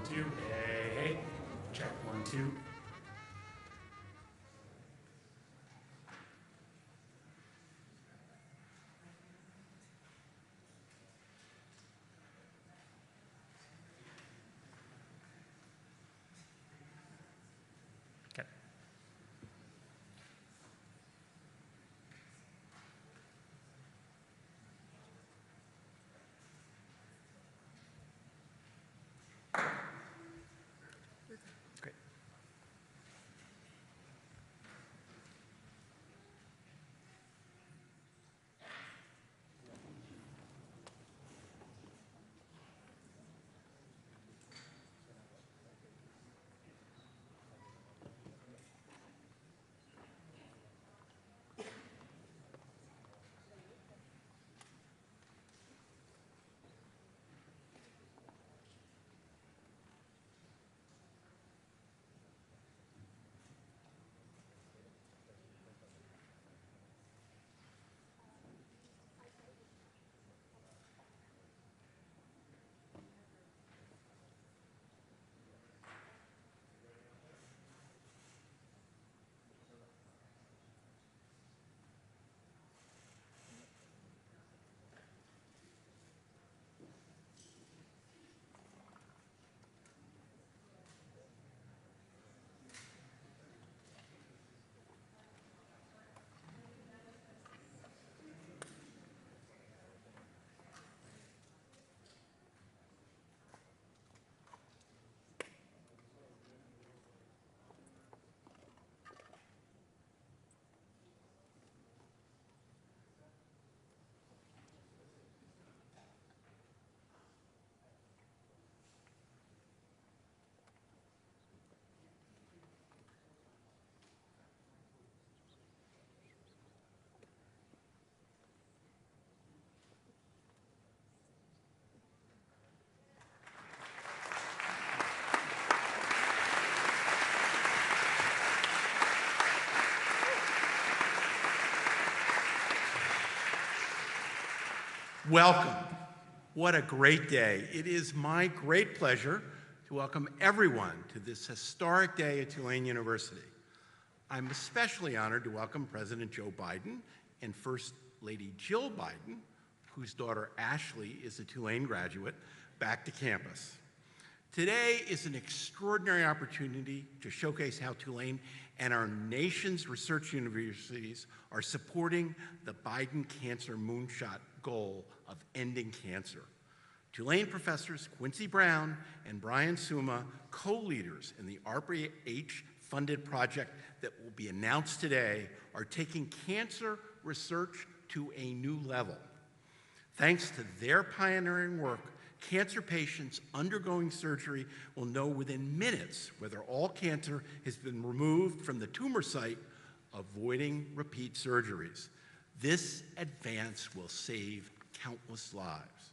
2. Hey, hey. Check 1, 2. Okay. Great. Welcome. What a great day. It is my great pleasure to welcome everyone to this historic day at Tulane University. I'm especially honored to welcome President Joe Biden and First Lady Jill Biden, whose daughter Ashley is a Tulane graduate, back to campus. Today is an extraordinary opportunity to showcase how Tulane and our nation's research universities are supporting the Biden Cancer Moonshot goal of ending cancer. Tulane professors Quincy Brown and Brian Suma, co-leaders in the ARPA-H-funded project that will be announced today, are taking cancer research to a new level. Thanks to their pioneering work, cancer patients undergoing surgery will know within minutes whether all cancer has been removed from the tumor site, avoiding repeat surgeries. This advance will save countless lives.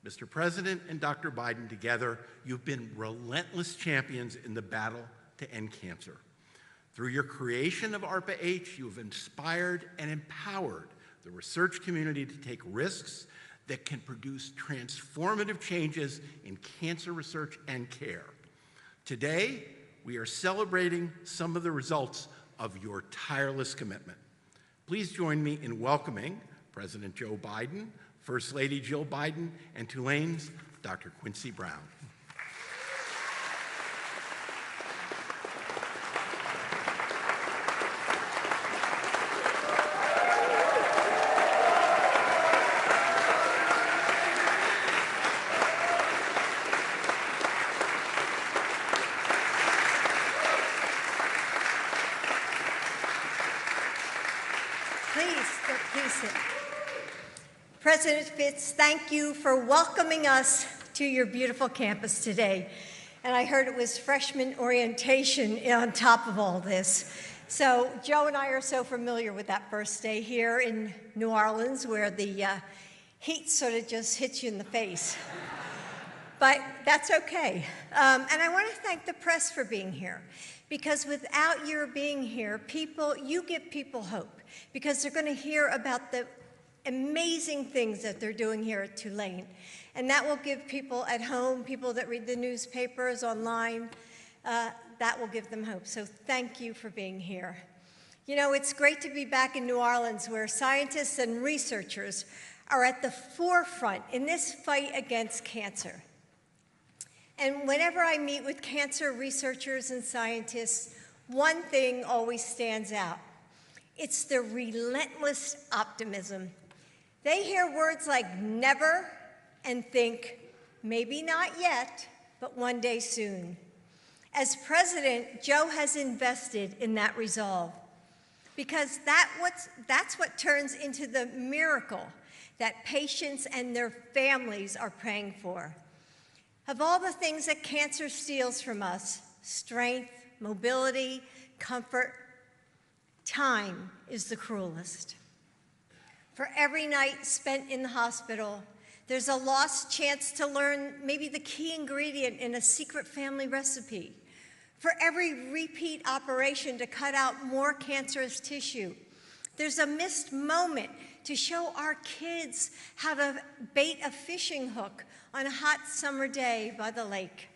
Mr. President and Dr. Biden, together, you've been relentless champions in the battle to end cancer. Through your creation of ARPA-H, you have inspired and empowered the research community to take risks that can produce transformative changes in cancer research and care. Today, we are celebrating some of the results of your tireless commitment. Please join me in welcoming President Joe Biden, First Lady Jill Biden, and Tulane's Dr. Quincy Brown. President Fitz, thank you for welcoming us to your beautiful campus today. And I heard it was freshman orientation on top of all this. So Joe and I are so familiar with that first day here in New Orleans, where the heat sort of just hits you in the face. But that's okay. And I want to thank the press for being here, because without your being here, you give people hope, because they're going to hear about the amazing things that they're doing here at Tulane. And that will give people at home, people that read the newspapers online, that will give them hope. So thank you for being here. You know, it's great to be back in New Orleans, where scientists and researchers are at the forefront in this fight against cancer. And whenever I meet with cancer researchers and scientists, one thing always stands out. It's their relentless optimism. They hear words like never and think, maybe not yet, but one day soon. As president, Joe has invested in that resolve, because that's what turns into the miracle that patients and their families are praying for. Of all the things that cancer steals from us, strength, mobility, comfort, time is the cruelest. For every night spent in the hospital, there's a lost chance to learn maybe the key ingredient in a secret family recipe. For every repeat operation to cut out more cancerous tissue, there's a missed moment to show our kids how to bait a fishing hook on a hot summer day by the lake.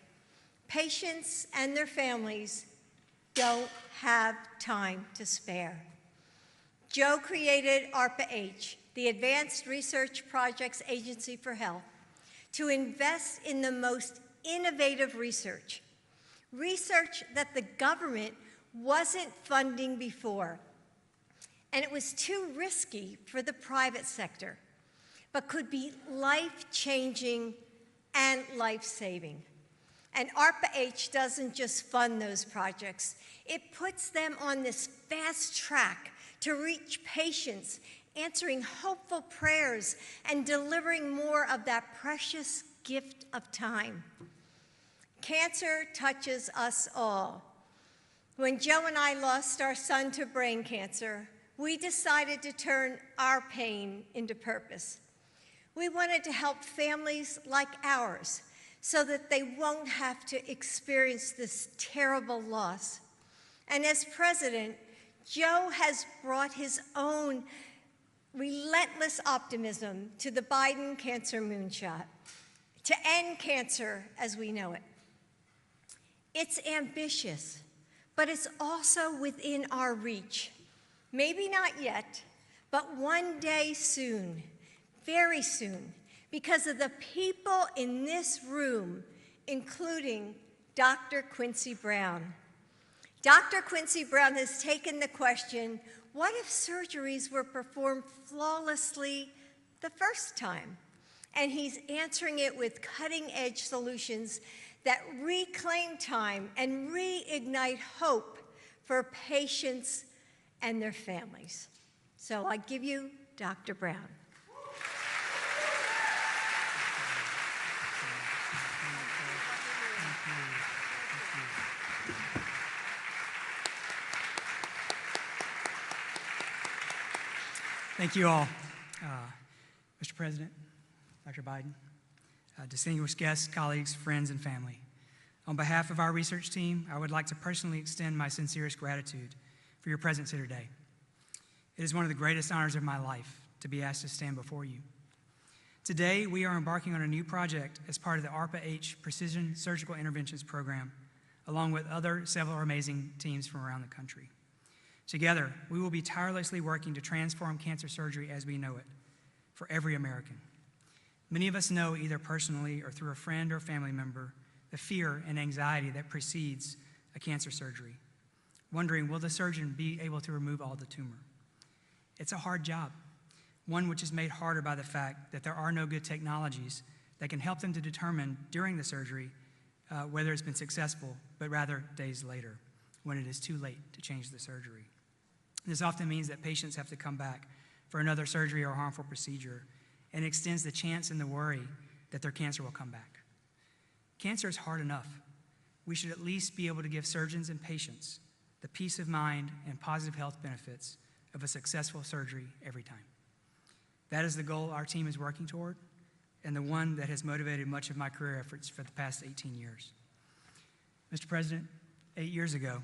Patients and their families don't have time to spare. Joe created ARPA-H, the Advanced Research Projects Agency for Health, to invest in the most innovative research that the government wasn't funding before. And it was too risky for the private sector, but could be life-changing and life-saving. And ARPA-H doesn't just fund those projects. It puts them on this fast track to reach patients, answering hopeful prayers and delivering more of that precious gift of time. Cancer touches us all. When Joe and I lost our son to brain cancer, we decided to turn our pain into purpose. We wanted to help families like ours so that they won't have to experience this terrible loss. And as president, Joe has brought his own relentless optimism to the Biden cancer moonshot, to end cancer as we know it. It's ambitious, but it's also within our reach. Maybe not yet, but one day soon, very soon, because of the people in this room, including Dr. Quincy Brown. Dr. Quincy Brown has taken the question, what if surgeries were performed flawlessly the first time? And he's answering it with cutting-edge solutions that reclaim time and reignite hope for patients and their families. So I give you Dr. Brown. Thank you all. Mr. President, Dr. Biden, distinguished guests, colleagues, friends, and family. On behalf of our research team, I would like to personally extend my sincerest gratitude for your presence here today. It is one of the greatest honors of my life to be asked to stand before you. Today, we are embarking on a new project as part of the ARPA-H Precision Surgical Interventions Program, along with several amazing teams from around the country. Together, we will be tirelessly working to transform cancer surgery as we know it for every American. Many of us know, either personally or through a friend or family member, the fear and anxiety that precedes a cancer surgery, wondering, will the surgeon be able to remove all the tumor? It's a hard job, one which is made harder by the fact that there are no good technologies that can help them to determine during the surgery whether it's been successful, but rather days later, when it is too late to change the surgery. This often means that patients have to come back for another surgery or harmful procedure, and extends the chance and the worry that their cancer will come back. Cancer is hard enough. We should at least be able to give surgeons and patients the peace of mind and positive health benefits of a successful surgery every time. That is the goal our team is working toward, and the one that has motivated much of my career efforts for the past 18 years. Mr. President, 8 years ago,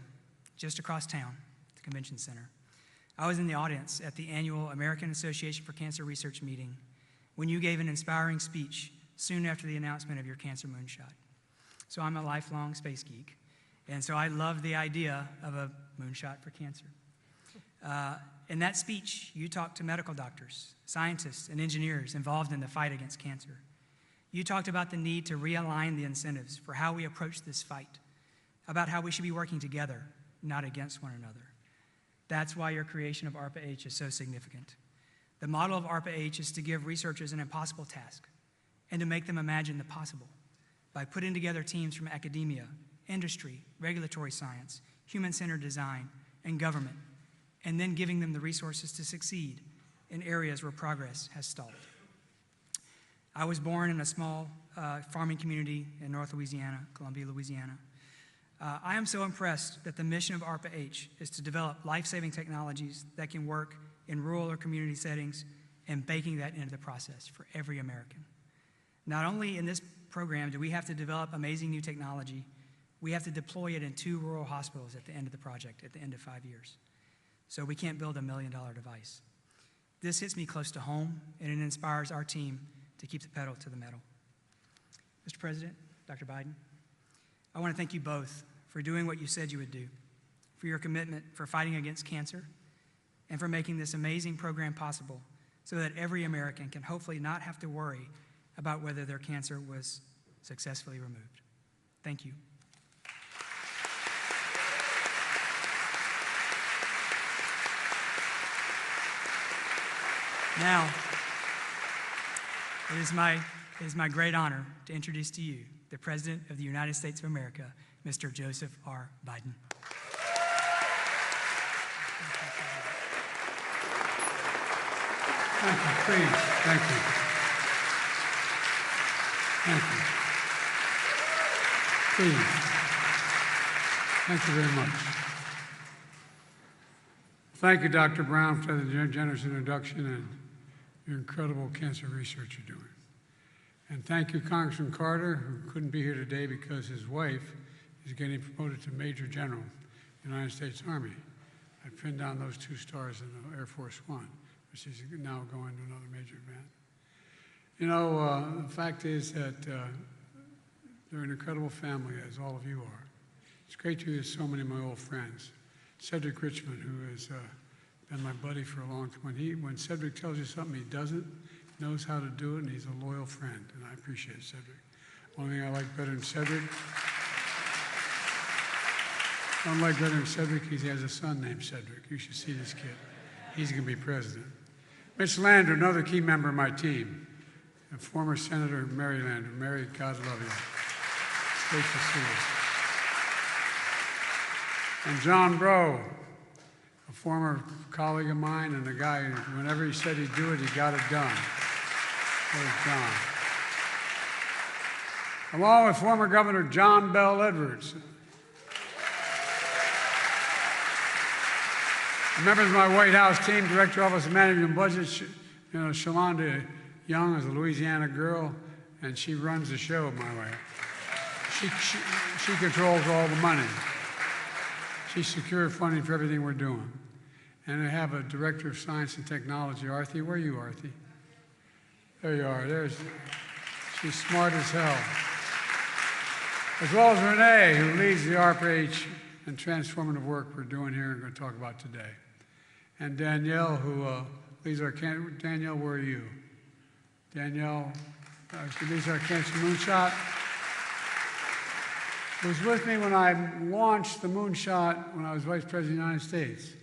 just across town, at the Convention Center, I was in the audience at the annual American Association for Cancer Research meeting when you gave an inspiring speech soon after the announcement of your cancer moonshot. So I'm a lifelong space geek, and so I love the idea of a moonshot for cancer. In that speech, you talked to medical doctors, scientists, and engineers involved in the fight against cancer. You talked about the need to realign the incentives for how we approach this fight, about how we should be working together, not against one another. That's why your creation of ARPA-H is so significant. The model of ARPA-H is to give researchers an impossible task and to make them imagine the possible by putting together teams from academia, industry, regulatory science, human-centered design, and government, and then giving them the resources to succeed in areas where progress has stalled. I was born in a small farming community in North Louisiana, Columbia, Louisiana. I am so impressed that the mission of ARPA-H is to develop life-saving technologies that can work in rural or community settings and baking that into the process for every American. Not only in this program do we have to develop amazing new technology, we have to deploy it in 2 rural hospitals at the end of the project, at the end of 5 years. So we can't build $1 million device. This hits me close to home, and it inspires our team to keep the pedal to the metal. Mr. President, Dr. Biden, I want to thank you both for doing what you said you would do, for your commitment for fighting against cancer, and for making this amazing program possible so that every American can hopefully not have to worry about whether their cancer was successfully removed. Thank you. Now, it is my great honor to introduce to you the President of the United States of America, Mr. Joseph R. Biden. Thank you, please. Thank you. Thank you. Please. Thank you very much. Thank you, Dr. Brown, for the generous introduction and your incredible cancer research you're doing. And thank you, Congressman Carter, who couldn't be here today because his wife is getting promoted to Major General in the United States Army. I pinned down those 2 stars in the Air Force One, but she's now going to another major event. You know, the fact is that they're an incredible family, as all of you are. It's great to hear so many of my old friends. Cedric Richmond, who has been my buddy for a long time. When Cedric tells you something he doesn't, knows how to do it, and he's a loyal friend, and I appreciate Cedric. Only thing I like better than Cedric, he has a son named Cedric. You should see this kid. He's going to be president. Mitch Lander, another key member of my team, and former Senator Mary Lander. Mary, God love you. It's great to see you. And John Breaux, a former colleague of mine and a guy who, whenever he said he'd do it, he got it done. There's John. Along with former Governor John Bell Edwards. Members of my White House team, Director, Office of Management and Budget, Shalonda Young is a Louisiana girl, and she runs the show my way. She controls all the money. She secured funding for everything we're doing. And I have a Director of Science and Technology, Arthi. Where are you, Arthi? There you are. She's smart as hell. As well as Renee, who leads the ARPA-H and transformative work we're doing here and going to talk about today. And Danielle, who leads our cancer. Danielle, where are you? Danielle, she leads our cancer moonshot. Was with me when I launched the moonshot when I was Vice President of the United States.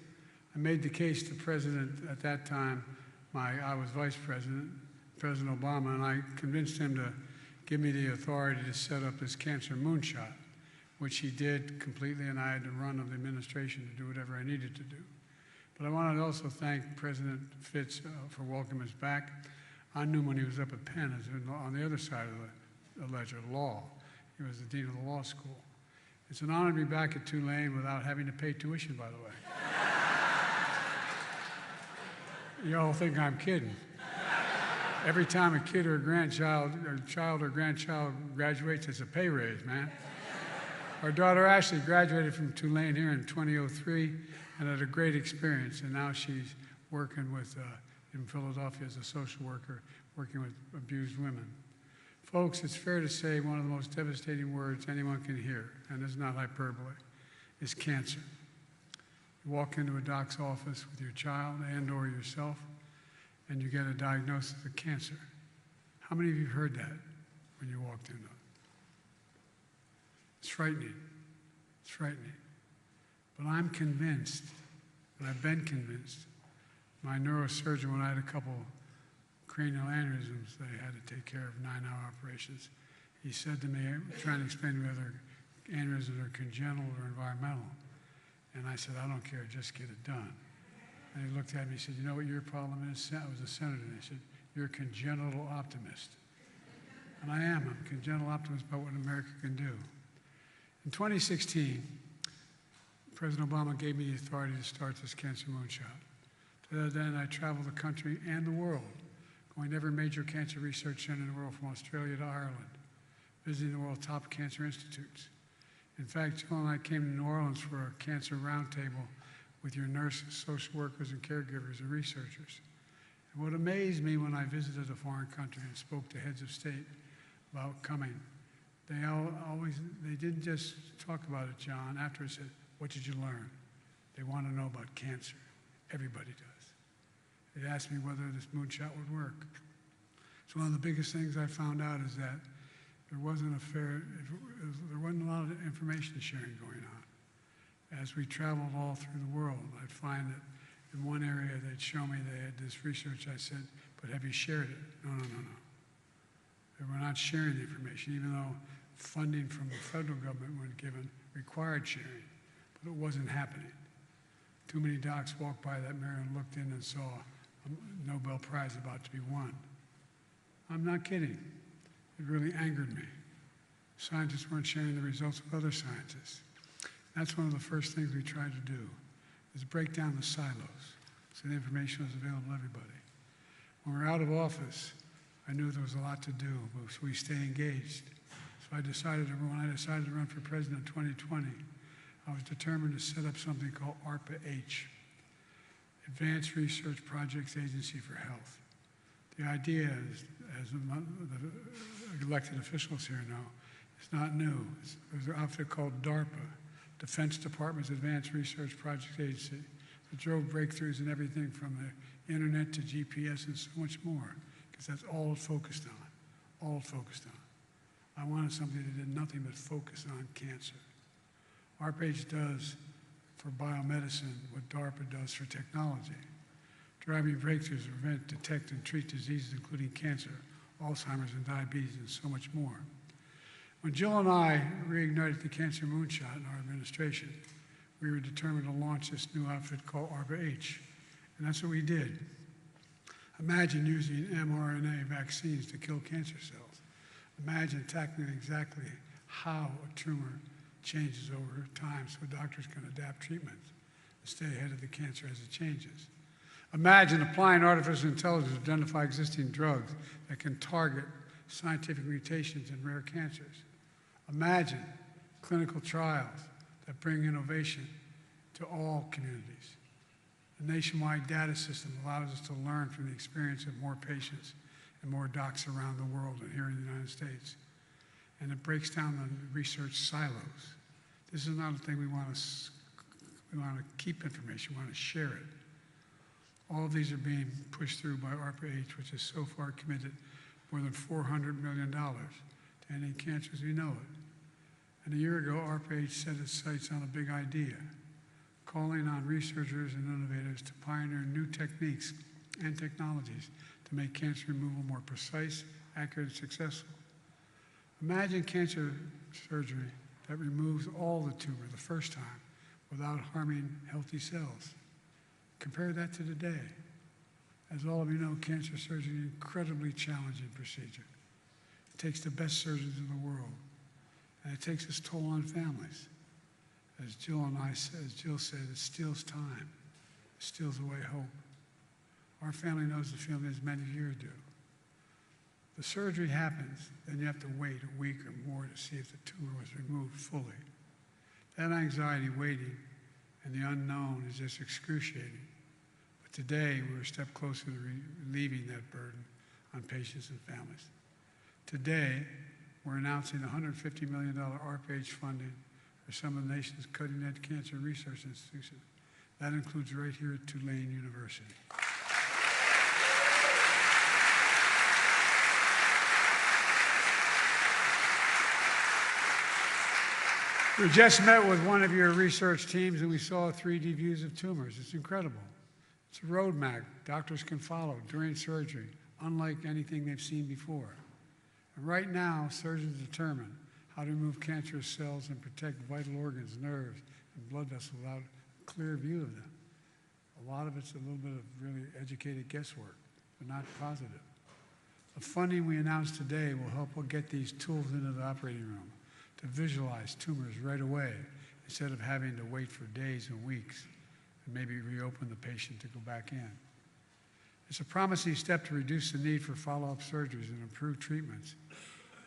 I made the case to President at that time, I was Vice President, President Obama, and I convinced him to give me the authority to set up this cancer moonshot, which he did completely, and I had the run of the administration to do whatever I needed to do. But I wanted to also thank President Fitz for welcoming us back. I knew him when he was up at Penn, on the other side of the ledger, law. He was the dean of the law school. It's an honor to be back at Tulane without having to pay tuition, by the way. You all think I'm kidding. Every time a kid or a grandchild, or child or grandchild graduates, it's a pay raise, man. Our daughter Ashley graduated from Tulane here in 2003 and had a great experience, and now she's working with, in Philadelphia as a social worker, working with abused women. Folks, it's fair to say one of the most devastating words anyone can hear, and it's not hyperbole, is cancer. You walk into a doc's office with your child and or yourself, and you get a diagnosis of cancer. How many of you heard that when you walked in? It's frightening. It's frightening. But I'm convinced, and I've been convinced, my neurosurgeon, when I had a couple cranial aneurysms that I had to take care of, 9-hour operations, he said to me, trying to explain to me whether aneurysms are congenital or environmental. And I said, I don't care, just get it done. And he looked at me and said, you know what your problem is? I was a senator, and he said, you're a congenital optimist. And I am. I'm a congenital optimist about what America can do. In 2016, President Obama gave me the authority to start this cancer moonshot. To that end, I traveled the country and the world, going to every major cancer research center in the world, from Australia to Ireland, visiting the world's top cancer institutes. In fact, Jill and I came to New Orleans for a cancer roundtable with your nurses, social workers, and caregivers and researchers. And what amazed me when I visited a foreign country and spoke to heads of state about coming, they didn't just talk about it, John. After it said, what did you learn? They want to know about cancer. Everybody does. They asked me whether this moonshot would work. So one of the biggest things I found out is that there wasn't a lot of information sharing going on. As we traveled all through the world, I'd find that in one area they'd show me they had this research. I said, but have you shared it? No. They were not sharing the information, even though funding from the federal government when given required sharing, but it wasn't happening. Too many docs walked by that mirror and looked in and saw a Nobel Prize about to be won. I'm not kidding. It really angered me. Scientists weren't sharing the results with other scientists. That's one of the first things we tried to do, is break down the silos so the information was available to everybody. When we were out of office, I knew there was a lot to do, but so we stay engaged. So when I decided to run for president in 2020, I was determined to set up something called ARPA-H, Advanced Research Projects Agency for Health. The idea is, as the elected officials here know, it's not new. There's an outfit called DARPA, Defense Department's Advanced Research Projects Agency, that drove breakthroughs in everything from the internet to GPS and so much more, because that's all it focused on, I wanted something that did nothing but focus on cancer. ARPA-H does for biomedicine what DARPA does for technology, driving breakthroughs to prevent, detect, and treat diseases including cancer, Alzheimer's, and diabetes, and so much more. When Jill and I reignited the cancer moonshot in our administration, we were determined to launch this new outfit called ARPA-H, and that's what we did. Imagine using mRNA vaccines to kill cancer cells. Imagine tackling exactly how a tumor changes over time so doctors can adapt treatments and stay ahead of the cancer as it changes. Imagine applying artificial intelligence to identify existing drugs that can target scientific mutations in rare cancers. Imagine clinical trials that bring innovation to all communities. The nationwide data system allows us to learn from the experience of more patients and more docs around the world and here in the United States. And it breaks down the research silos. This is not a thing we want to keep information, we want to share it. All of these are being pushed through by ARPA-H, which has so far committed more than $400 million to ending cancer as we know it. And a year ago, ARPA-H set its sights on a big idea, calling on researchers and innovators to pioneer new techniques and technologies to make cancer removal more precise, accurate, and successful. Imagine cancer surgery that removes all the tumor the first time without harming healthy cells. Compare that to today. As all of you know, cancer surgery is an incredibly challenging procedure. It takes the best surgeons in the world, and it takes its toll on families. As Jill said, it steals time. It steals away hope. Our family knows the feeling as many of you do. The surgery happens, then you have to wait a week or more to see if the tumor was removed fully. That anxiety waiting and the unknown is just excruciating. But today, we're a step closer to relieving that burden on patients and families. Today, we're announcing $150 million ARPA-H funding for some of the nation's cutting-edge cancer research institutions. That includes right here at Tulane University. We just met with one of your research teams and we saw 3D views of tumors. It's incredible. It's a roadmap doctors can follow during surgery, unlike anything they've seen before. And right now, surgeons determine how to remove cancerous cells and protect vital organs, nerves, and blood vessels without a clear view of them. A lot of it's a little bit of really educated guesswork, but not positive. The funding we announced today will help get these tools into the operating room to visualize tumors right away instead of having to wait for days and weeks and maybe reopen the patient to go back in. It's a promising step to reduce the need for follow-up surgeries and improve treatments.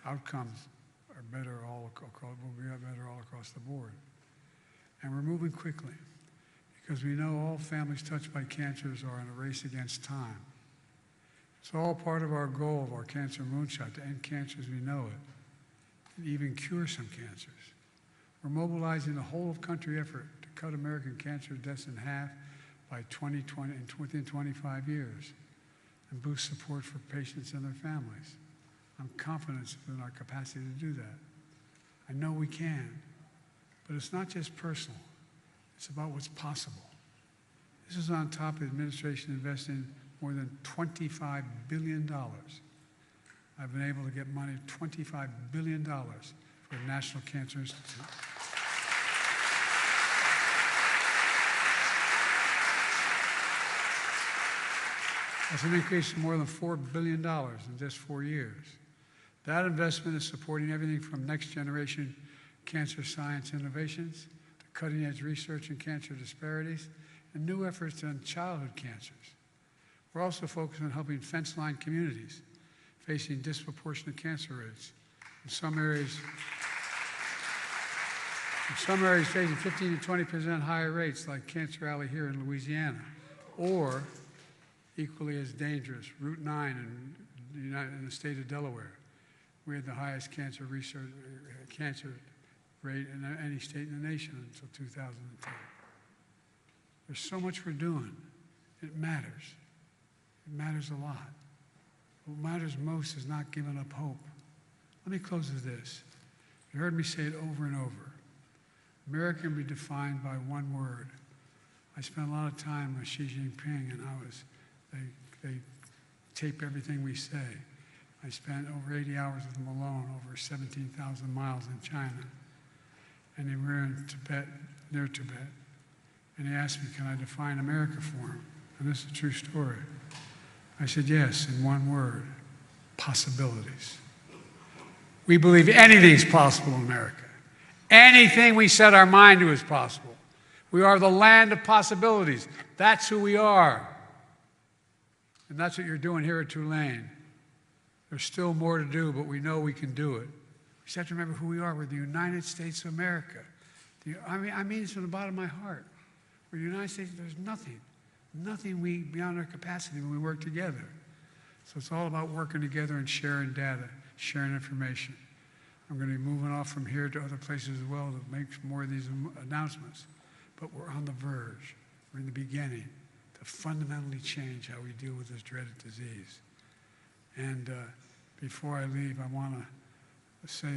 Outcomes are better will be better all across the board. And we're moving quickly because we know all families touched by cancers are in a race against time. It's all part of our goal of our cancer moonshot to end cancer as we know it and even cure some cancers. We're mobilizing a whole-of-country effort to cut American cancer deaths in half by 2020 and within 25 years and boost support for patients and their families. I'm confident in our capacity to do that. I know we can, but it's not just personal. It's about what's possible. This is on top of the administration investing more than $25 billion. I've been able to get money, $25 billion for the National Cancer Institute. That's an increase of more than $4 billion in just 4 years. That investment is supporting everything from next-generation cancer science innovations to cutting-edge research in cancer disparities and new efforts on childhood cancers. We're also focused on helping fence-line communities facing disproportionate cancer rates. In some areas facing 15 to 20% higher rates, like Cancer Alley here in Louisiana, or equally as dangerous, Route 9 in the state of Delaware. We had the highest cancer rate in any state in the nation until 2010. There's so much we're doing. It matters. It matters a lot. What matters most is not giving up hope. Let me close with this. You heard me say it over and over. America can be defined by one word. I spent a lot of time with Xi Jinping, and they tape everything we say. I spent over 80 hours with him alone, over 17,000 miles in China. And we were in Tibet, near Tibet. And he asked me, can I define America for him? And this is a true story. I said, yes, in one word, possibilities. We believe anything's possible in America. Anything we set our mind to is possible. We are the land of possibilities. That's who we are. And that's what you're doing here at Tulane. There's still more to do, but we know we can do it. We just have to remember who we are. We're the United States of America. I mean this from the bottom of my heart. We're the United States. There's nothing beyond our capacity when we work together. So it's all about working together and sharing data, sharing information. I'm going to be moving off from here to other places as well to make more of these announcements. But we're on the verge. We're in the beginning to fundamentally change how we deal with this dreaded disease. And before I leave, I want to say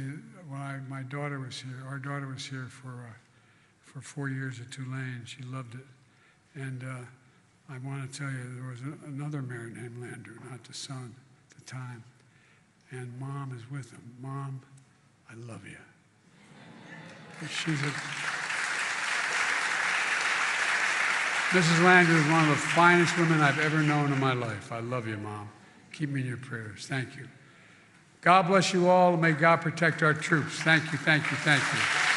when my daughter was here, our daughter was here for 4 years at Tulane. She loved it. And I want to tell you, there was another mayor named Landry, not the son at the time. And Mom is with him. Mom, I love you. Mrs. Landry is one of the finest women I've ever known in my life. I love you, Mom. Keep me in your prayers. Thank you. God bless you all, and may God protect our troops. Thank you, thank you, thank you.